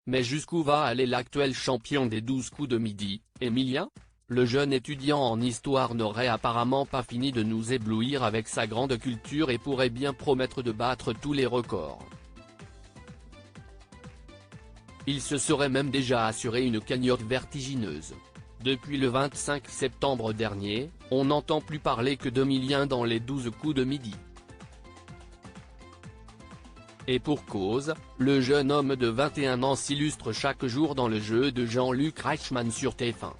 Mais jusqu'où va aller l'actuel champion des 12 coups de midi, Emilien? Le jeune étudiant en histoire n'aurait apparemment pas fini de nous éblouir avec sa grande culture et pourrait bien promettre de battre tous les records. Il se serait même déjà assuré une cagnotte vertigineuse. Depuis le 25 septembre dernier, on n'entend plus parler que d'Emilien dans les 12 coups de midi. Et pour cause, le jeune homme de 21 ans s'illustre chaque jour dans le jeu de Jean-Luc Reichmann sur TF1.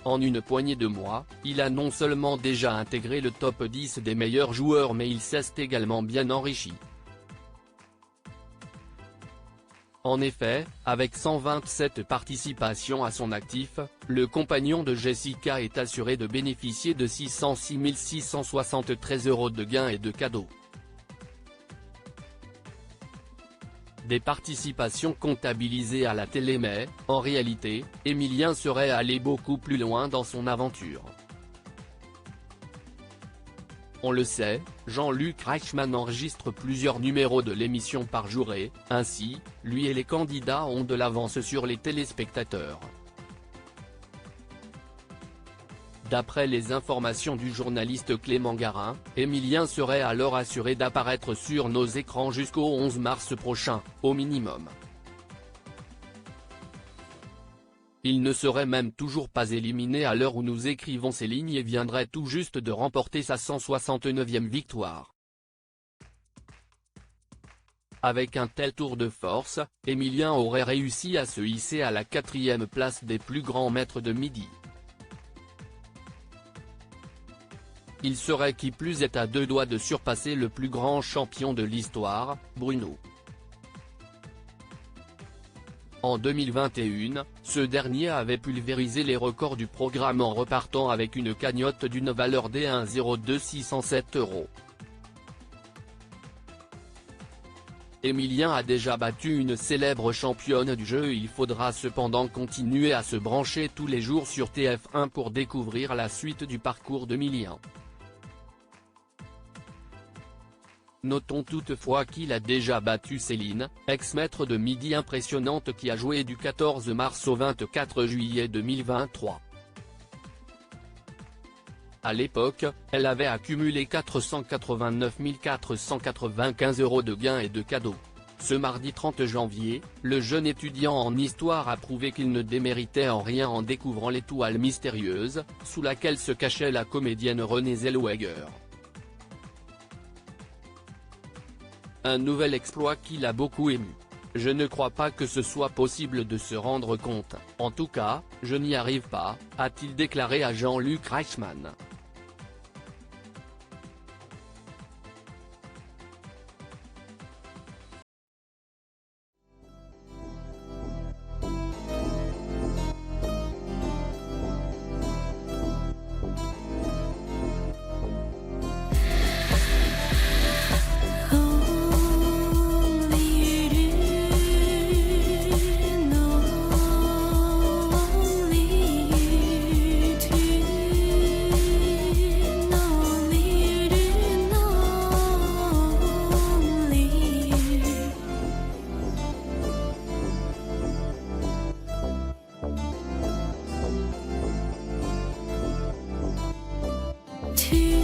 En une poignée de mois, il a non seulement déjà intégré le top 10 des meilleurs joueurs mais il s'est également bien enrichi. En effet, avec 127 participations à son actif, le compagnon de Jessica est assuré de bénéficier de 606 673 € de gains et de cadeaux. Des participations comptabilisées à la télé mais, en réalité, Emilien serait allé beaucoup plus loin dans son aventure. On le sait, Jean-Luc Reichmann enregistre plusieurs numéros de l'émission par jour et, ainsi, lui et les candidats ont de l'avance sur les téléspectateurs. D'après les informations du journaliste Clément Garin, Emilien serait alors assuré d'apparaître sur nos écrans jusqu'au 11 mars prochain, au minimum. Il ne serait même toujours pas éliminé à l'heure où nous écrivons ces lignes et viendrait tout juste de remporter sa 169e victoire. Avec un tel tour de force, Emilien aurait réussi à se hisser à la 4e place des plus grands maîtres de midi. Il serait qui plus est à deux doigts de surpasser le plus grand champion de l'histoire, Bruno. En 2021, ce dernier avait pulvérisé les records du programme en repartant avec une cagnotte d'une valeur de 1,0607 €. Emilien a déjà battu une célèbre championne du jeu. Il faudra cependant continuer à se brancher tous les jours sur TF1 pour découvrir la suite du parcours d'Emilien. Notons toutefois qu'il a déjà battu Céline, ex-maître de midi impressionnante qui a joué du 14 mars au 24 juillet 2023. À l'époque, elle avait accumulé 489 495 € de gains et de cadeaux. Ce mardi 30 janvier, le jeune étudiant en histoire a prouvé qu'il ne déméritait en rien en découvrant l'étoile mystérieuse, sous laquelle se cachait la comédienne Renée Zellweger. Un nouvel exploit qui l'a beaucoup ému. Je ne crois pas que ce soit possible de se rendre compte, en tout cas, je n'y arrive pas, a-t-il déclaré à Jean-Luc Reichmann. To